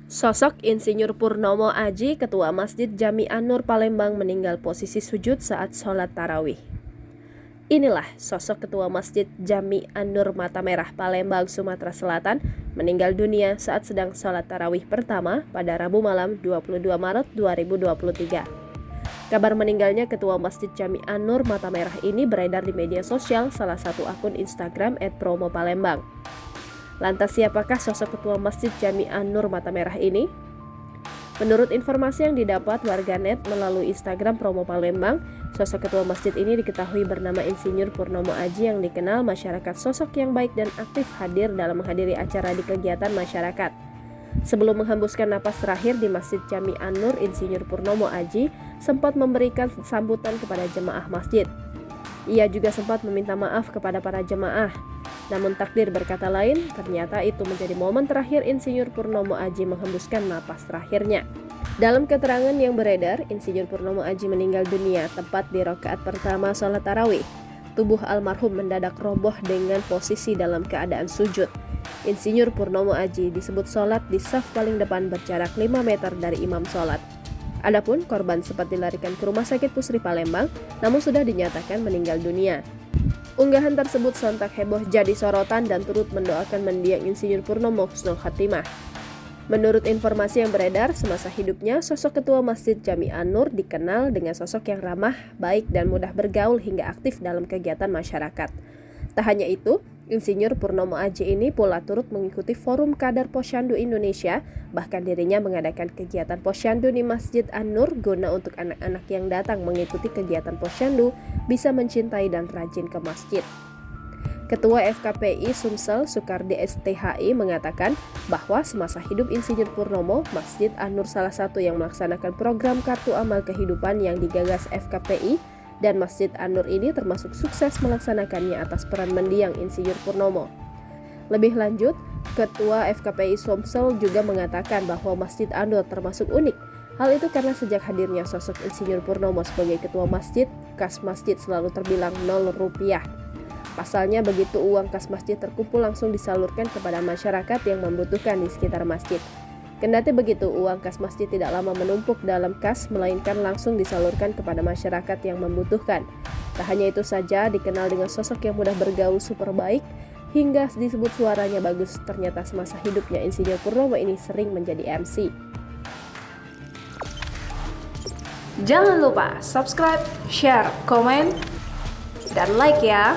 Sosok Insinyur Purnomo Aji, Ketua Masjid Jami An-Nur Palembang meninggal posisi sujud saat sholat tarawih. Inilah sosok Ketua Masjid Jami An-Nur Mata Merah Palembang, Sumatera Selatan, meninggal dunia saat sedang sholat tarawih pertama pada Rabu malam 22 Maret 2023. Kabar meninggalnya Ketua Masjid Jami An-Nur Mata Merah ini beredar di media sosial salah satu akun Instagram @promopalembang. Lantas siapakah sosok Ketua Masjid Jami An-Nur Mata Merah ini? Menurut informasi yang didapat warganet melalui Instagram Promo Palembang, sosok Ketua Masjid ini diketahui bernama Insinyur Purnomo Aji yang dikenal masyarakat sosok yang baik dan aktif hadir dalam menghadiri acara di kegiatan masyarakat. Sebelum menghembuskan napas terakhir di Masjid Jami An-Nur, Insinyur Purnomo Aji sempat memberikan sambutan kepada jemaah masjid. Ia juga sempat meminta maaf kepada para jemaah. Namun takdir berkata lain, ternyata itu menjadi momen terakhir Insinyur Purnomo Aji menghembuskan napas terakhirnya. Dalam keterangan yang beredar, Insinyur Purnomo Aji meninggal dunia tepat di rakaat pertama sholat tarawih. Tubuh almarhum mendadak roboh dengan posisi dalam keadaan sujud. Insinyur Purnomo Aji disebut sholat di saf paling depan berjarak 5 meter dari imam sholat. Adapun korban sempat dilarikan ke Rumah Sakit Pusri Palembang, namun sudah dinyatakan meninggal dunia. Unggahan tersebut sontak heboh jadi sorotan dan turut mendoakan mendiang Insinyur Purnomo husnul khatimah. Menurut informasi yang beredar, semasa hidupnya sosok Ketua Masjid Jami An-Nur dikenal dengan sosok yang ramah, baik dan mudah bergaul hingga aktif dalam kegiatan masyarakat. Tak hanya itu, Insinyur Purnomo Aji ini pula turut mengikuti Forum Kadar Posyandu Indonesia, bahkan dirinya mengadakan kegiatan posyandu di Masjid An-Nur guna untuk anak-anak yang datang mengikuti kegiatan posyandu bisa mencintai dan rajin ke masjid. Ketua FKPI Sumsel Sukardi STHI mengatakan bahwa semasa hidup Insinyur Purnomo, Masjid An-Nur salah satu yang melaksanakan program Kartu Amal Kehidupan yang digagas FKPI, dan Masjid An-Nur ini termasuk sukses melaksanakannya atas peran mendiang Insinyur Purnomo. Lebih lanjut, Ketua FKPI Sumsel juga mengatakan bahwa Masjid An-Nur termasuk unik. Hal itu karena sejak hadirnya sosok Insinyur Purnomo sebagai ketua masjid, kas masjid selalu terbilang 0 rupiah. Pasalnya begitu uang kas masjid terkumpul langsung disalurkan kepada masyarakat yang membutuhkan di sekitar masjid. Kendati begitu, uang kas masjid tidak lama menumpuk dalam kas, melainkan langsung disalurkan kepada masyarakat yang membutuhkan. Tak hanya itu saja, dikenal dengan sosok yang mudah bergaul super baik, hingga disebut suaranya bagus. Ternyata semasa hidupnya Insinyur Purnomo ini sering menjadi MC. Jangan lupa subscribe, share, komen, dan like ya!